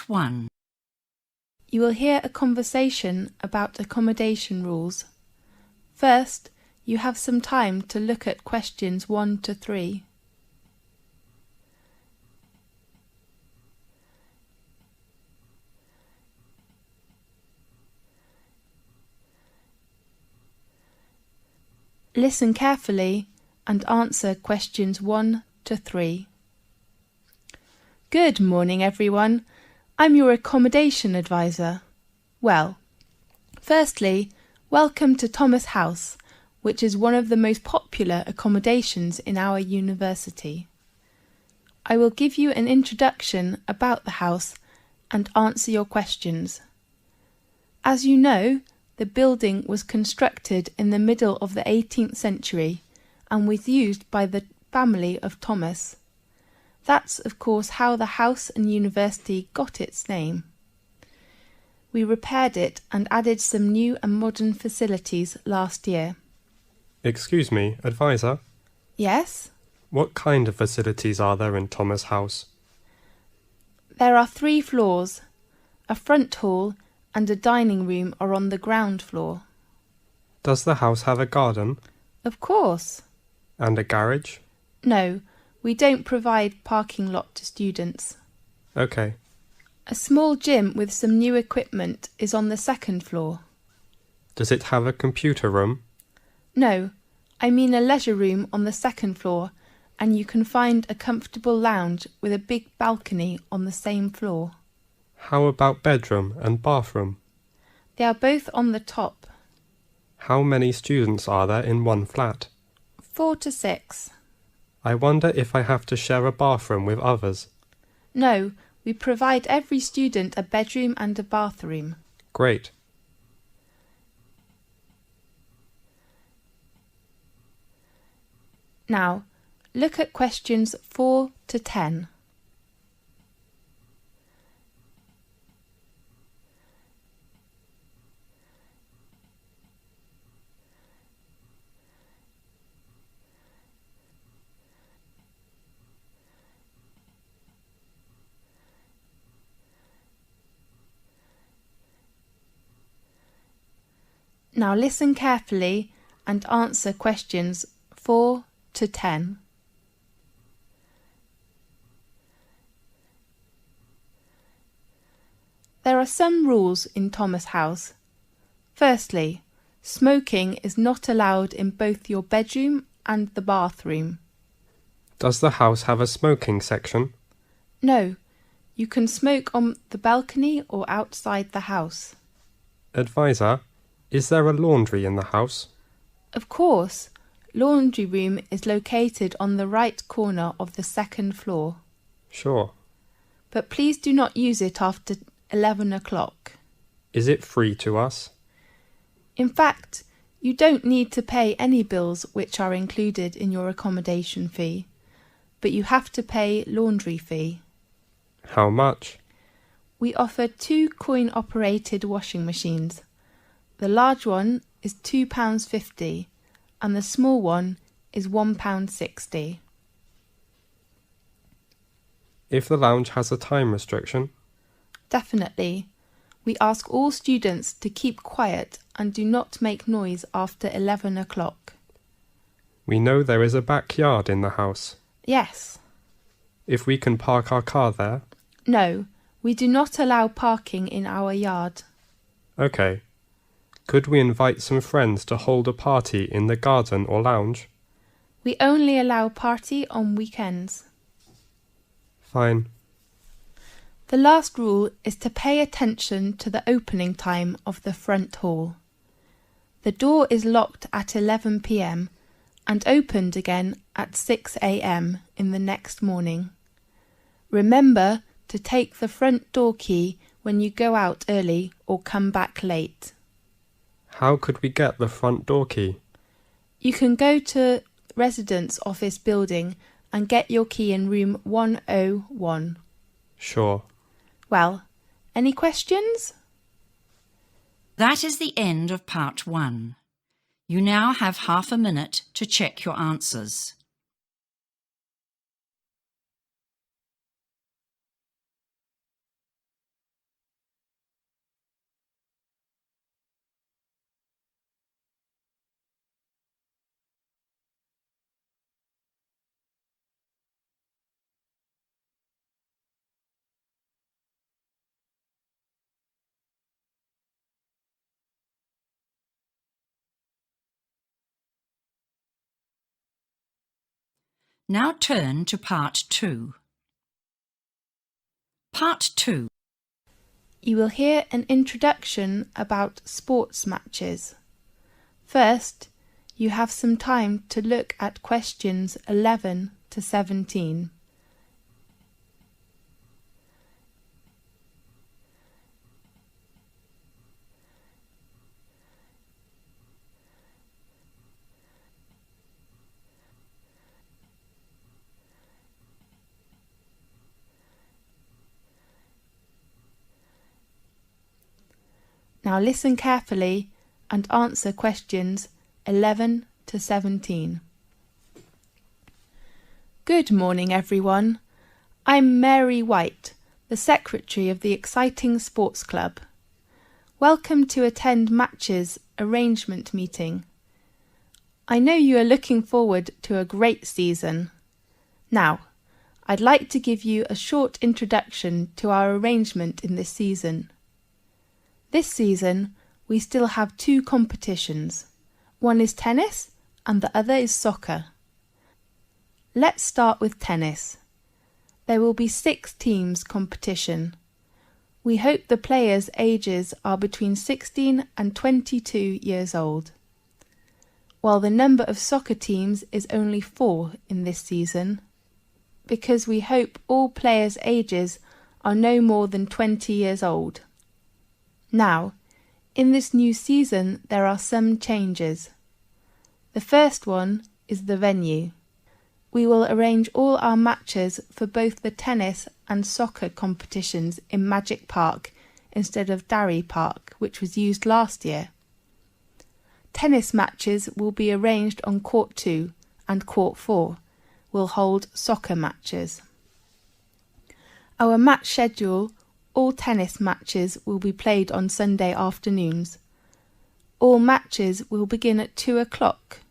1. You will hear a conversation about accommodation rules. First, you have some time to look at questions 1 to 3. Listen carefully and answer questions 1 to 3. Good morning, everyone. I'm your accommodation advisor. Well, firstly, welcome to Thomas House, which is one of the most popular accommodations in our university. I will give you an introduction about the house and answer your questions. As you know, the building was constructed in the middle of the 18th century and was used by the family of Thomas. That's, of course, how the house and university got its name. We repaired it and added some new and modern facilities last year. Excuse me, advisor? Yes? What kind of facilities are there in Thomas House? There are 3 floors. A front hall and a dining room are on the ground floor. Does the house have a garden? Of course. And a garage? No, we don't provide parking lot to students. Okay. A small gym with some new equipment is on the 2nd floor. Does it have a computer room? No, I mean a leisure room on the 2nd floor, and you can find a comfortable lounge with a big balcony on the same floor. How about bedroom and bathroom? They are both on the top. How many students are there in one flat? 4 to 6. I wonder if I have to share a bathroom with others. No, we provide every student a bedroom and a bathroom. Great. Now, look at questions 4 to 10. Now listen carefully and answer questions 4 to 10. There are some rules in Thomas House. Firstly, smoking is not allowed in both your bedroom and the bathroom. Does the house have a smoking section? No, you can smoke on the balcony or outside the house. Advisor, is there a laundry in the house? Of course, laundry room is located on the right corner of the 2nd floor. Sure. But please do not use it after 11 o'clock. Is it free to us? In fact, you don't need to pay any bills which are included in your accommodation fee, but you have to pay laundry fee. How much? We offer 2 coin-operated washing machines. The large one is £2.50 and the small one is £1.60. If the lounge has a time restriction? Definitely. We ask all students to keep quiet and do not make noise after 11 o'clock. We know there is a backyard in the house. Yes. If we can park our car there? No, we do not allow parking in our yard. Okay. Could we invite some friends to hold a party in the garden or lounge? We only allow party on weekends. Fine. The last rule is to pay attention to the opening time of the front hall. The door is locked at 11 p.m. and opened again at 6 a.m. in the next morning. Remember to take the front door key when you go out early or come back late. How could we get the front door key? You can go to residence office building and get your key in room 101. Sure. Well, any questions? That is the end of part 1. You now have half a minute to check your answers. Now turn to Part 2. Part 2. You will hear an introduction about sports matches. First, you have some time to look at questions 11 to 17. Now listen carefully and answer questions 11 to 17. Good morning, everyone. I'm Mary White, the Secretary of the exciting sports club. Welcome to attend Match's arrangement meeting. I know you are looking forward to a great season. Now, I'd like to give you a short introduction to our arrangement in this season. This season, we still have 2 competitions. One is tennis and the other is soccer. Let's start with tennis. There will be 6 teams competition. We hope the players' ages are between 16 and 22 years old. While the number of soccer teams is only 4 in this season, because we hope all players' ages are no more than 20 years old. Now, in this new season there are some changes. The first one is the venue. We will arrange all our matches for both the tennis and soccer competitions in Magic Park instead of Darry Park, which was used last year. Tennis matches will be arranged on Court 2 and Court 4 will hold soccer matches. Our match schedule: all tennis matches will be played on Sunday afternoons. All matches will begin at 2 o'clock.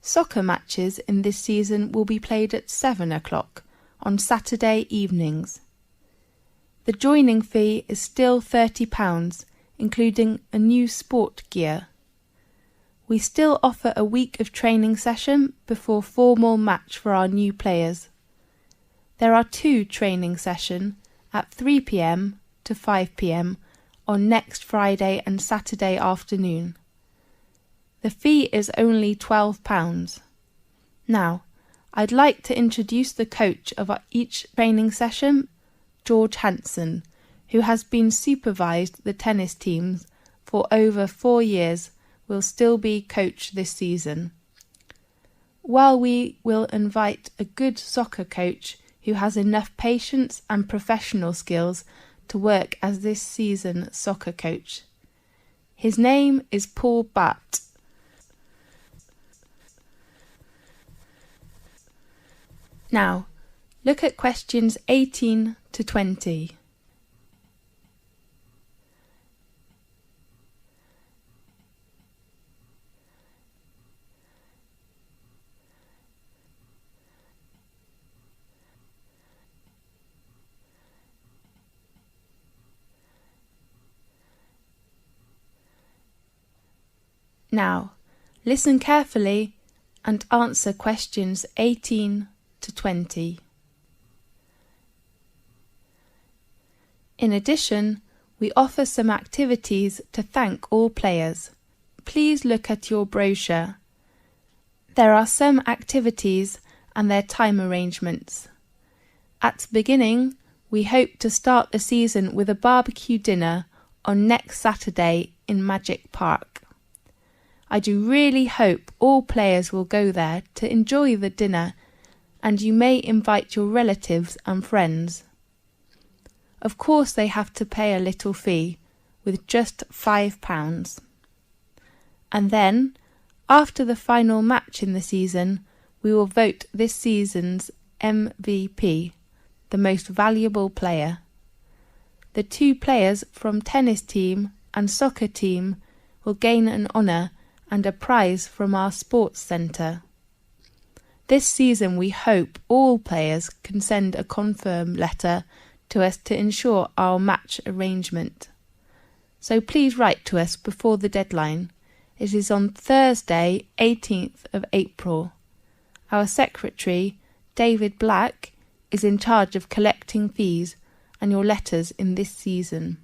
Soccer matches in this season will be played at 7 o'clock on Saturday evenings. The joining fee is still £30, including a new sport gear. We still offer a week of training session before formal match for our new players. There are 2 training sessions at 3 p.m. to 5 p.m. on next Friday and Saturday afternoon. The fee is only £12. Now, I'd like to introduce the coach of each training session, George Hanson, who has been supervised the tennis teams for over 4 years, will still be coach this season. While we will invite a good soccer coach who has enough patience and professional skills to work as this season's soccer coach. His name is Paul Batt. Now, look at questions 18 to 20. Now, listen carefully and answer questions 18 to 20. In addition, we offer some activities to thank all players. Please look at your brochure. There are some activities and their time arrangements. At the beginning, we hope to start the season with a barbecue dinner on next Saturday in Magic Park. I do really hope all players will go there to enjoy the dinner, and you may invite your relatives and friends. Of course, they have to pay a little fee, with just £5. And then, after the final match in the season, we will vote this season's MVP, the most valuable player. The 2 players from tennis team and soccer team will gain an honour and a prize from our sports centre. This season we hope all players can send a confirm letter to us to ensure our match arrangement. So please write to us before the deadline. It is on Thursday, 18th of April. Our secretary, David Black, is in charge of collecting fees and your letters in this season.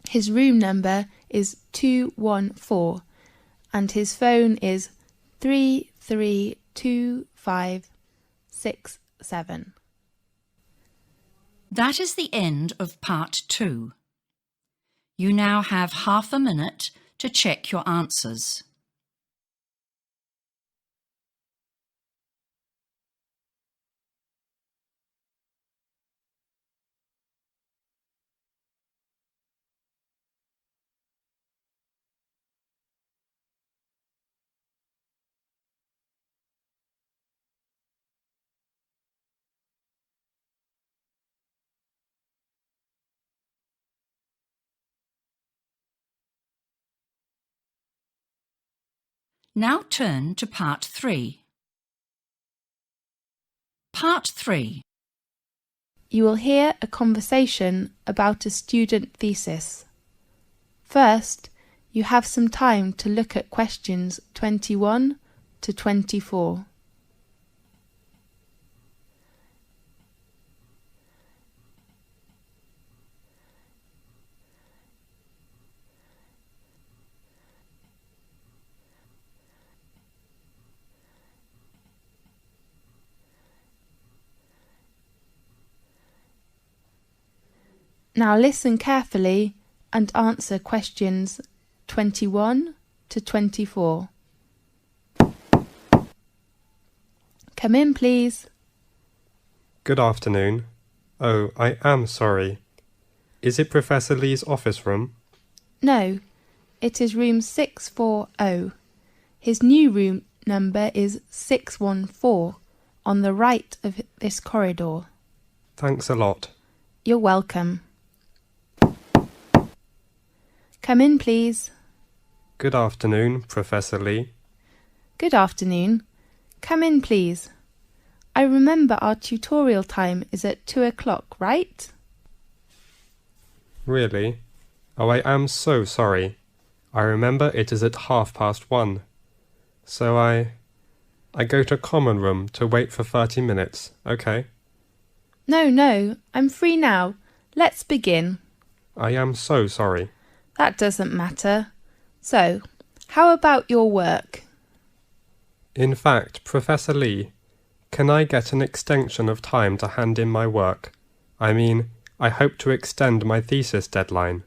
His room number is 214 and his phone is 332567. That is the end of part 2. You now have half a minute to check your answers. Now turn to part 3. Part 3. You will hear a conversation about a student thesis. First, you have some time to look at questions 21 to 24. Now listen carefully and answer questions 21 to 24. Come in, please. Good afternoon. Oh, I am sorry. Is it Professor Lee's office room? No, it is room 640. His new room number is 614 on the right of this corridor. Thanks a lot. You're welcome. Come in, please. Good afternoon, Professor Lee. Good afternoon. Come in, please. I remember our tutorial time is at 2 o'clock, right? Really? Oh, I am so sorry. I remember it is at 1:30. So I go to common room to wait for 30 minutes, okay? No, I'm free now. Let's begin. I am so sorry. That doesn't matter. So, how about your work? In fact, Professor Lee, can I get an extension of time to hand in my work? I mean, I hope to extend my thesis deadline.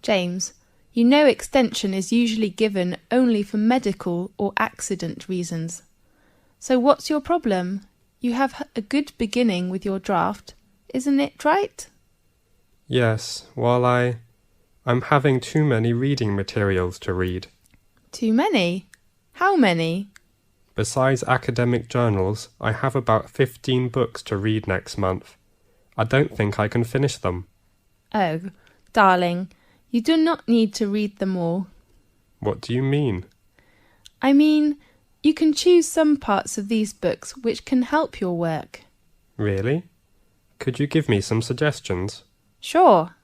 James, you know extension is usually given only for medical or accident reasons. So what's your problem? You have a good beginning with your draft, isn't it right? Yes, well, I'm having too many reading materials to read. Too many? How many? Besides academic journals, I have about 15 books to read next month. I don't think I can finish them. Oh, darling, you do not need to read them all. What do you mean? I mean, you can choose some parts of these books which can help your work. Really? Could you give me some suggestions? Sure.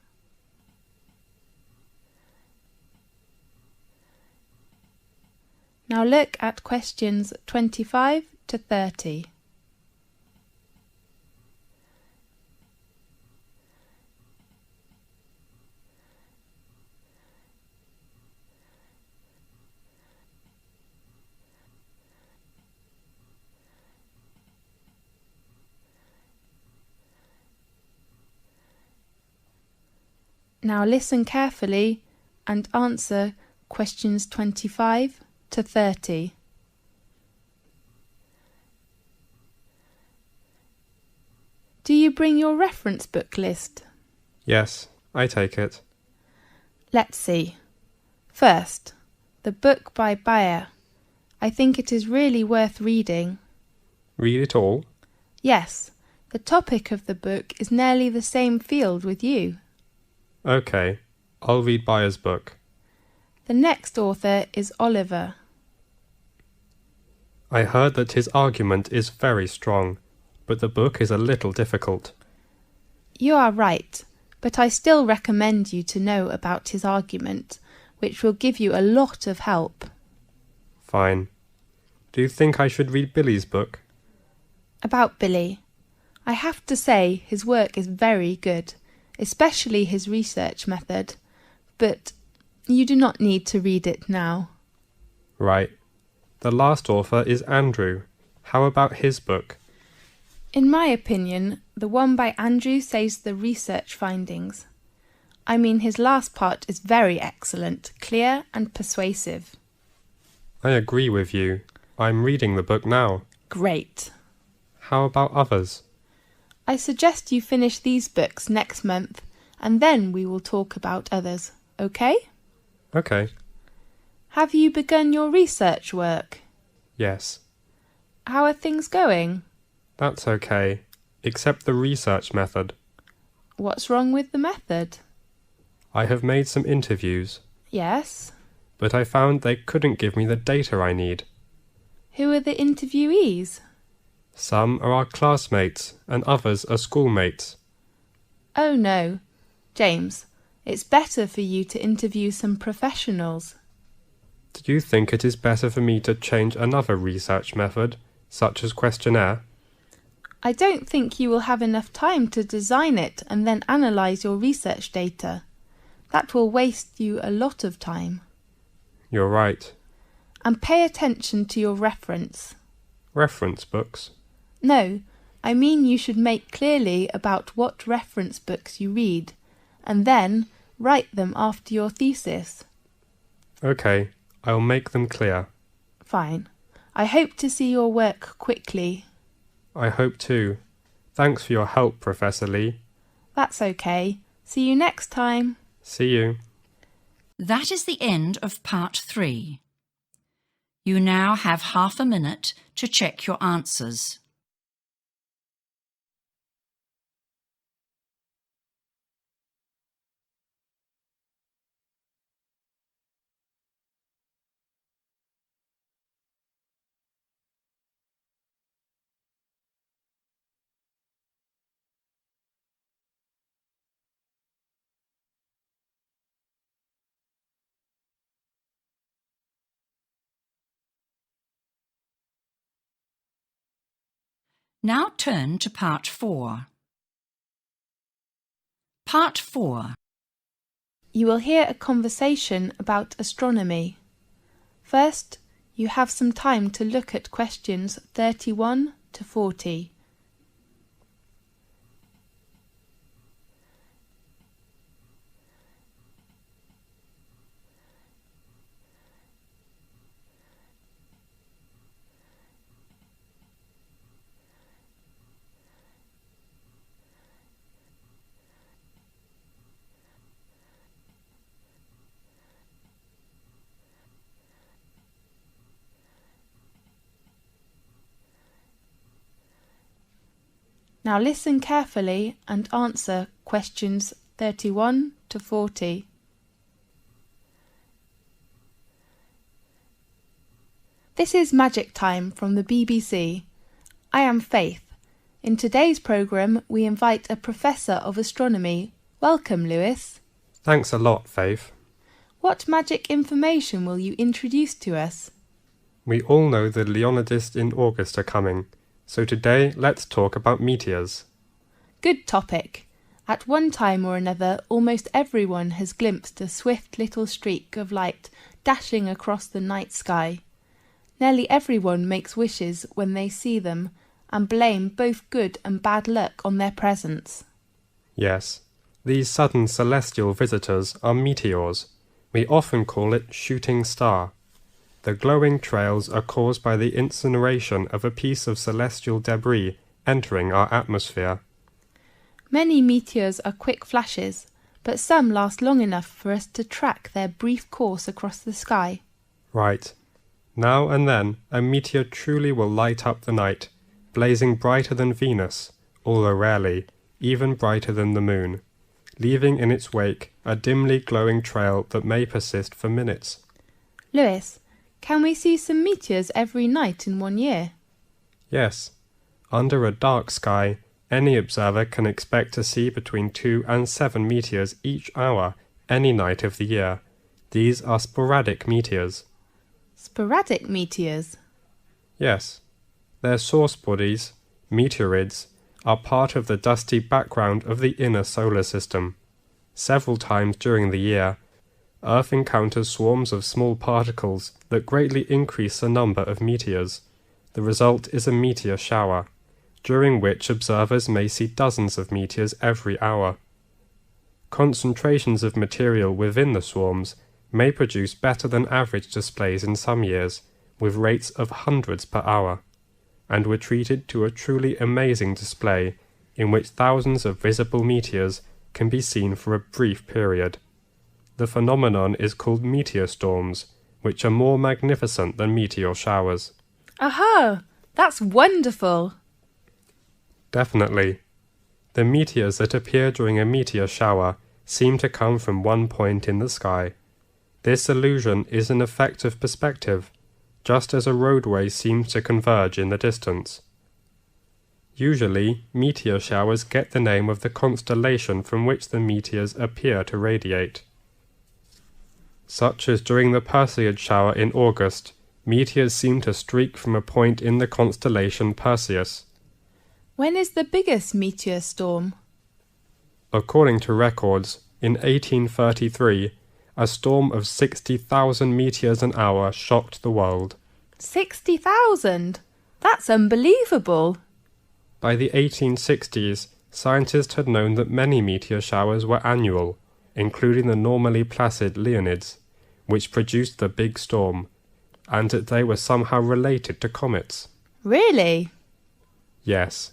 Now look at questions 25 to 30. Now listen carefully and answer questions 25 to 30. Do you bring your reference book list? Yes, I take it. Let's see. First, the book by Bayer. I think it is really worth reading. Read it all? Yes, the topic of the book is nearly the same field with you. Okay, I'll read Bayer's book. The next author is Oliver. I heard that his argument is very strong, but the book is a little difficult. You are right, but I still recommend you to know about his argument, which will give you a lot of help. Fine. Do you think I should read Billy's book? About Billy. I have to say his work is very good, especially his research method, but you do not need to read it now. Right. The last author is Andrew. How about his book? In my opinion, the one by Andrew says the research findings. I mean, his last part is very excellent, clear and persuasive. I agree with you. I'm reading the book now. Great. How about others? I suggest you finish these books next month, and then we will talk about others, okay? Okay. Have you begun your research work? Yes. How are things going? That's okay, except the research method. What's wrong with the method? I have made some interviews, Yes. but I found they couldn't give me the data I need. Who are the interviewees? Some are our classmates and others are schoolmates. Oh no. James, it's better for you to interview some professionals. Do you think it is better for me to change another research method, such as questionnaire? I don't think you will have enough time to design it and then analyse your research data. That will waste you a lot of time. You're right. And pay attention to your reference. Reference books? No, I mean you should make clearly about what reference books you read, and then write them after your thesis. Okay, I'll make them clear. Fine. I hope to see your work quickly. I hope too. Thanks for your help, Professor Lee. That's okay. See you next time. See you. That is the end of part 3. You now have half a minute to check your answers. Now turn to part 4. Part 4. You will hear a conversation about astronomy. First, you have some time to look at questions 31 to 40. Now listen carefully and answer questions 31 to 40. This is Magic Time from the BBC. I am Faith. In today's programme, we invite a professor of astronomy. Welcome, Lewis. Thanks a lot, Faith. What magic information will you introduce to us? We all know the Leonidas in August are coming, so today let's talk about meteors. Good topic. At one time or another, almost everyone has glimpsed a swift little streak of light dashing across the night sky. Nearly everyone makes wishes when they see them and blame both good and bad luck on their presence. Yes, these sudden celestial visitors are meteors. We often call it shooting star. The glowing trails are caused by the incineration of a piece of celestial debris entering our atmosphere. Many meteors are quick flashes, but some last long enough for us to track their brief course across the sky. Right. Now and then, a meteor truly will light up the night, blazing brighter than Venus, although rarely, even brighter than the moon, leaving in its wake a dimly glowing trail that may persist for minutes. Lewis, can we see some meteors every night in 1 year? Yes. Under a dark sky, any observer can expect to see between 2 and 7 meteors each hour, any night of the year. These are sporadic meteors. Sporadic meteors? Yes. Their source bodies, meteorids, are part of the dusty background of the inner solar system. Several times during the year, Earth encounters swarms of small particles that greatly increase the number of meteors. The result is a meteor shower, during which observers may see dozens of meteors every hour. Concentrations of material within the swarms may produce better than average displays in some years, with rates of hundreds per hour, and were treated to a truly amazing display in which thousands of visible meteors can be seen for a brief period. The phenomenon is called meteor storms, which are more magnificent than meteor showers. Aha! That's wonderful! Definitely. The meteors that appear during a meteor shower seem to come from one point in the sky. This illusion is an effect of perspective, just as a roadway seems to converge in the distance. Usually, meteor showers get the name of the constellation from which the meteors appear to radiate. Such as during the Perseid shower in August, meteors seem to streak from a point in the constellation Perseus. When is the biggest meteor storm? According to records, in 1833, a storm of 60,000 meteors an hour shocked the world. 60,000? That's unbelievable! By the 1860s, scientists had known that many meteor showers were annual, including the normally placid Leonids, which produced the big storm, and that they were somehow related to comets. Really? Yes,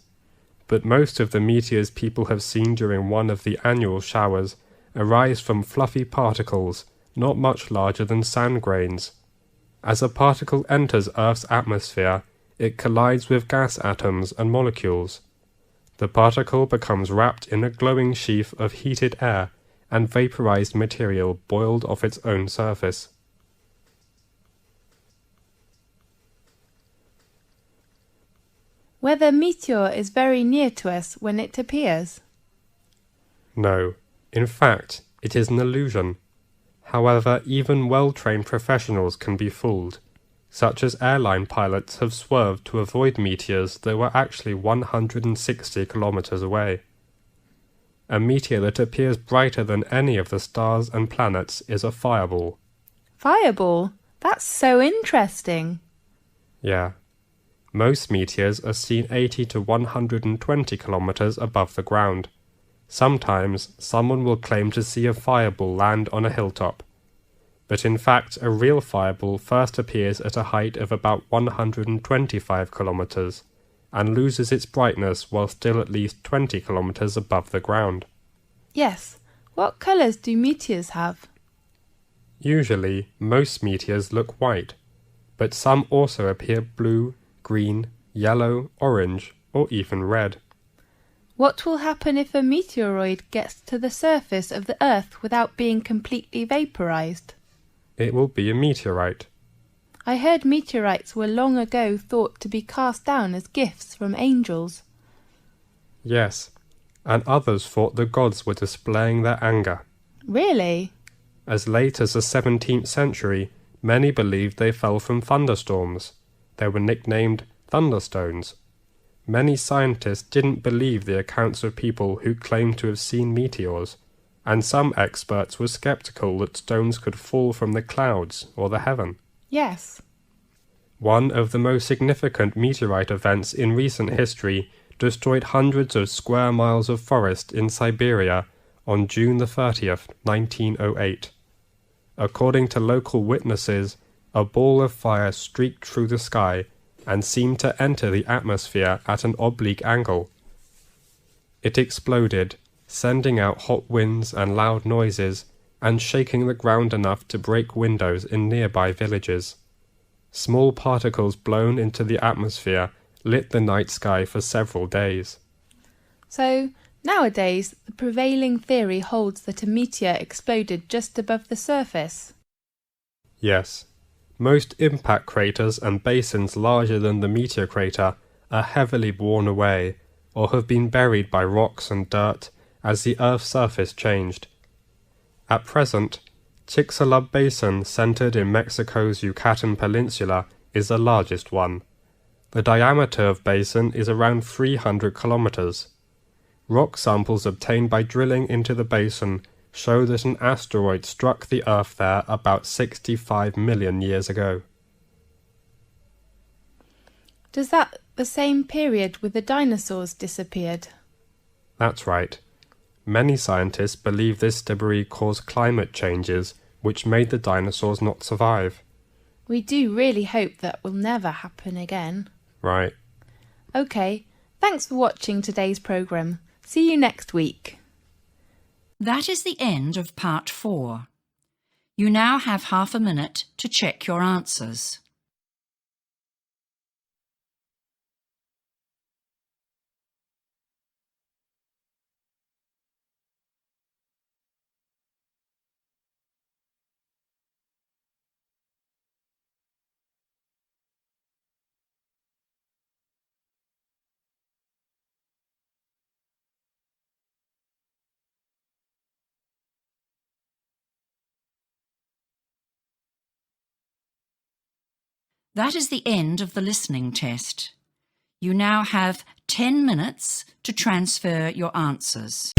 but most of the meteors people have seen during one of the annual showers arise from fluffy particles not much larger than sand grains. As a particle enters Earth's atmosphere, it collides with gas atoms and molecules. The particle becomes wrapped in a glowing sheath of heated air and vaporized material boiled off its own surface. Whether meteor is very near to us when it appears? No, in fact, it is an illusion. However, even well-trained professionals can be fooled, such as airline pilots have swerved to avoid meteors that were actually 160 kilometers away. A meteor that appears brighter than any of the stars and planets is a fireball. Fireball? That's so interesting. Yeah. Most meteors are seen 80 to 120 kilometers above the ground. Sometimes someone will claim to see a fireball land on a hilltop, but in fact a real fireball first appears at a height of about 125 kilometers and loses its brightness while still at least 20 kilometers above the ground. Yes. What colours do meteors have? Usually, most meteors look white, but some also appear blue, green, yellow, orange, or even red. What will happen if a meteoroid gets to the surface of the Earth without being completely vaporized? It will be a meteorite. I heard meteorites were long ago thought to be cast down as gifts from angels. Yes, and others thought the gods were displaying their anger. Really? As late as the 17th century, many believed they fell from thunderstorms. They were nicknamed thunderstones. Many scientists didn't believe the accounts of people who claimed to have seen meteors, and some experts were skeptical that stones could fall from the clouds or the heaven. Yes. One of the most significant meteorite events in recent history destroyed hundreds of square miles of forest in Siberia on June the 30th, 1908. According to local witnesses, a ball of fire streaked through the sky and seemed to enter the atmosphere at an oblique angle. It exploded, sending out hot winds and loud noises, and shaking the ground enough to break windows in nearby villages. Small particles blown into the atmosphere lit the night sky for several days. So, nowadays, the prevailing theory holds that a meteor exploded just above the surface. Yes. Most impact craters and basins larger than the meteor crater are heavily worn away or have been buried by rocks and dirt as the Earth's surface changed. At present, Chicxulub Basin, centered in Mexico's Yucatan Peninsula, is the largest one. The diameter of basin is around 300 kilometers. Rock samples obtained by drilling into the basin show that an asteroid struck the Earth there about 65 million years ago. Does that the same period with the dinosaurs disappeared? That's right. Many scientists believe this debris caused climate changes which made the dinosaurs not survive. We do really hope that will never happen again. Right. OK, thanks for watching today's programme. See you next week. That is the end of part 4. You now have half a minute to check your answers. That is the end of the listening test. You now have 10 minutes to transfer your answers.